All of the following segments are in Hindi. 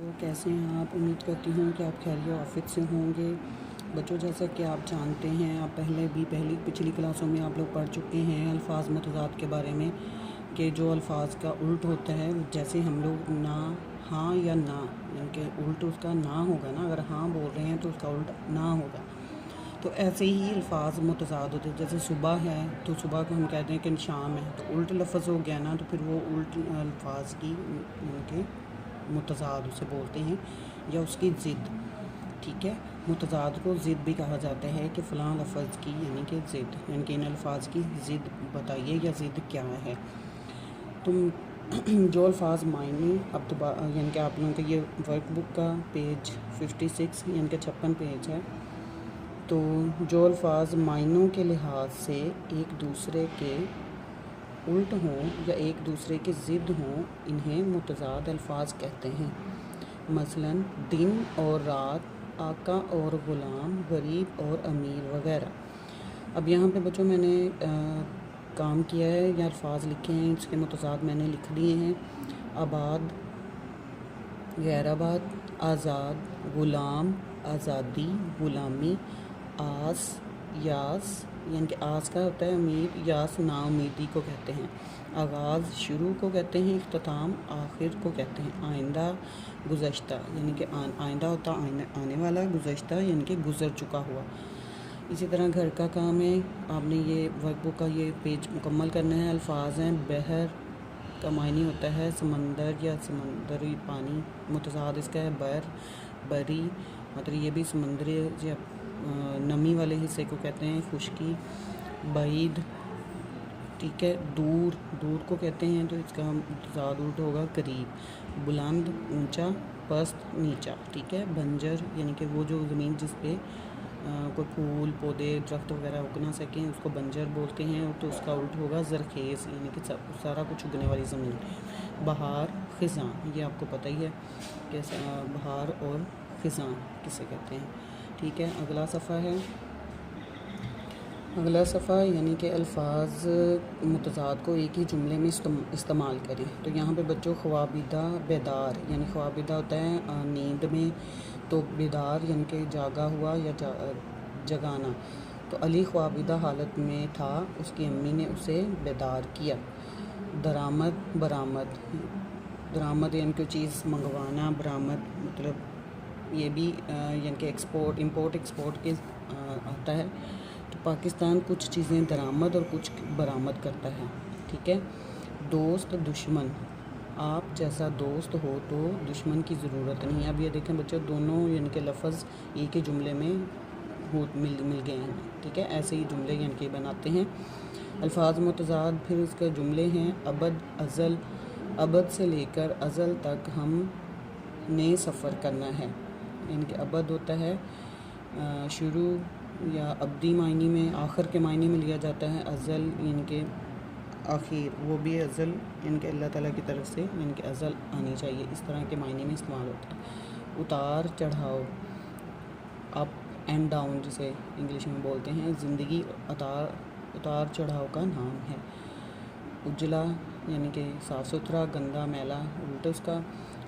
तो कैसे हैं आप? उम्मीद करती हूँ कि आप खैरियत आफियत से होंगे। बच्चों, जैसा कि आप जानते हैं, आप पहले भी पिछली क्लासों में आप लोग पढ़ चुके हैं अल्फाज मतज़ाद के बारे में कि जो अल्फाज का उल्ट होता है, जैसे हम लोग ना, हाँ या ना, यानी कि उल्ट उसका ना होगा ना। अगर हाँ बोल रहे हैं तो उसका उल्ट ना होगा। तो ऐसे ही अल्फाज मुतज़ाद होते हैं। जैसे सुबह है तो सुबह को हम कहते हैं कि शाम है, तो उल्ट लफ्ज़ हो गया ना, तो फिर वो उल्ट अल्फाज की उनके मुतज़ाद उसे बोलते हैं या उसकी ज़िद। ठीक है, मुतज़ाद को ज़िद भी कहा जाता है कि फ़लाँ लफ्ज़ की यानी कि ज़िद, यानी कि इन अल्फाज की ज़िद बताइए या ज़िद क्या है। तुम जो अल्फाज मायने अब तो यानी कि आप लोगों के ये वर्कबुक का पेज 56 यानी कि 56 पेज है। तो जो अल्फाज मायनों के लिहाज से एक दूसरे के उल्ट हों या एक दूसरे की ज़िद हों, इन्हें मुतज़ाद अल्फाज कहते हैं। मसलन दिन और रात, आका और ग़ुलाम, गरीब और अमीर वगैरह। अब यहाँ पे बच्चों मैंने काम किया है या अल्फाज लिखे हैं, इसके मुतज़ाद मैंने लिख दिए हैं। आबाद, गैराबाद, आज़ाद, ग़ुलाम, आज़ादी, ग़ुलामी, आस, यास, यानी कि आस का होता है उम्मीद, यास नाउमीदी को कहते हैं। आगाज़ शुरू को कहते हैं, इख्तिताम आखिर को कहते हैं। आइंदा, गुज़श्ता, यानी कि आइंदा होता आने वाला, गुज़श्ता यानी कि गुज़र चुका हुआ। इसी तरह घर का काम है, आपने ये वर्कबुक का ये पेज मुकम्मल करना है। अल्फाज हैं, बहर का मायने होता है समंदर या समंदरी पानी, मुतज़ाद इसका है बर, बरी, मतलब ये भी समंदरी या नमी वाले हिस्से को कहते हैं। खुश्की, बैद, ठीक है, दूर, दूर को कहते हैं, तो इसका मुतज़ाद उल्ट होगा करीब। बुलंद, ऊंचा, पस्त, नीचा, ठीक है। बंजर यानी कि वो जो ज़मीन जिस पे कोई फूल पौधे दरख्त वगैरह उग ना सकें, उसको बंजर बोलते हैं, तो उसका उल्ट होगा ज़रखेज़, यानी कि सारा कुछ उगने वाली ज़मीन। बहार, ख़िज़ां, ये आपको पता ही है कि बहार और ख़िज़ां किसे कहते हैं। ठीक है, अगला सफ़ा है। अगला सफ़ा यानी कि अल्फाज मुतज़ाद को एक ही जुमले में इस्तेमाल करें। तो यहाँ पे बच्चों ख्वाबिदा, बेदार, यानी ख्वाबिदा होता है नींद में, तो बेदार यानी कि जागा हुआ या जगाना। तो अली ख्वाबिदा हालत में था, उसकी अम्मी ने उसे बेदार किया। दरामद, बरामद, दरामद यानी कि चीज़ मंगवाना, बरामद मतलब ये भी यानी कि एक्सपोर्ट, इंपोर्ट एक्सपोर्ट के आता है। तो पाकिस्तान कुछ चीज़ें दरामद और कुछ बरामद करता है। ठीक है। दोस्त, दुश्मन, आप जैसा दोस्त हो तो दुश्मन की ज़रूरत नहीं है। अब ये देखें बच्चों, दोनों यानी कि लफ्ज़ एक ही जुमले में मिल गए हैं। ठीक है, ऐसे ही जुमले यानी कि बनाते हैं। अल्फाज मुतज़ाद फिर इसके जुमले हैं अबद, अज़ल, अबद से लेकर अज़ल तक हम ने सफ़र करना है। यानी कि अबद होता है शुरू या अब्दी मायने में, आखिर के मायने में लिया जाता है। अज़ल यानी कि आखिर, वो भी अज़ल यानी कि अल्लाह ताला की तरफ से, यानी कि अज़ल आनी चाहिए, इस तरह के मायने में इस्तेमाल होता है। उतार चढ़ाव, अप एंड डाउन जिसे इंग्लिश में बोलते हैं, ज़िंदगी उतार चढ़ाव का नाम है। उजला यानी कि साफ़ सुथरा, गंदा मैला उल्टा उसका।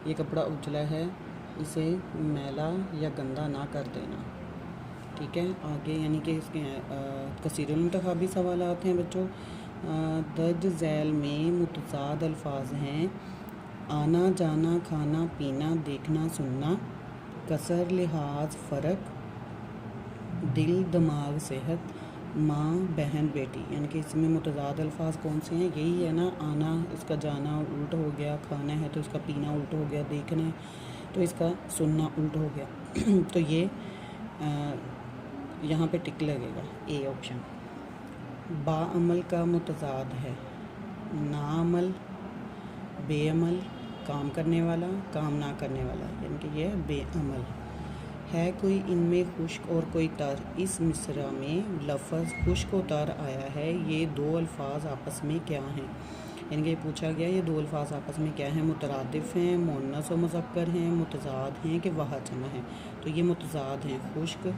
ये कपड़ा उजला है, इसे मैला या गंदा ना कर देना। ठीक है, आगे यानी कि इसके कसीरुल मुंतखबी सवालात हैं बच्चों। दर्ज झैल में मुतज़ाद अल्फाज हैं आना जाना, खाना पीना, देखना सुनना, कसर लिहाज फ़र्क, दिल दिमाग सेहत, माँ बहन बेटी। यानी कि इसमें मुतज़ाद अल्फाज कौन से हैं? यही है ना, आना इसका जाना उल्ट हो गया, खाना है तो इसका पीना उल्ट हो गया, देखना है तो इसका सुनना उल्ट हो गया। तो ये यहाँ पे टिक लगेगा, ए ऑप्शन। बाअमल का मुतज़ाद है नाअमल, बेअमल, काम करने वाला, काम ना करने वाला, यानी कि ये बेअमल है। कोई इनमें खुश्क और कोई तर, इस मिसरा में लफ्ज़ खुश्क और तर आया है, ये दो अल्फाज आपस में क्या हैं? यानी कि पूछा गया ये दो अल्फाज आपस में क्या हैं? मुतरादिफ़ हैं, मुअन्नस व मुज़क्कर हैं, मुतज़ाद हैं कि वाहिद जमा है? तो ये मुतज़ाद हैं, खुश्क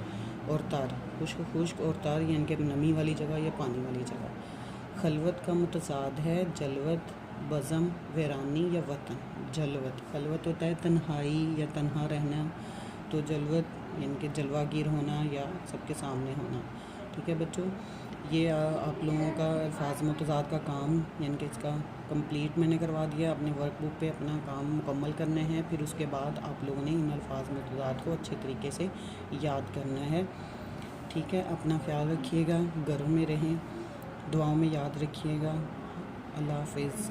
और तर। खुश्क और तर यानी कि नमी वाली जगह या पानी वाली जगह। खलवत का मुतज़ाद है जलवत, बज़म, वीरानी या वतन। जलवत, खलवत होता है तन्हाई या तन्हा रहना, तो जलवत यानी कि जलवागीर होना या सबके सामने होना। ठीक है बच्चों, ये आप लोगों का अल्फाज मुतज़ाद का काम यानी कि इसका कंप्लीट मैंने करवा दिया। अपने वर्कबुक पे अपना काम मुकम्मल करना है, फिर उसके बाद आप लोगों ने इन अल्फाज मुतज़ाद को अच्छे तरीके से याद करना है। ठीक है, अपना ख्याल रखिएगा, घरों में रहें, दुआओं में याद रखिएगा। अल्लाह हाफ़िज़।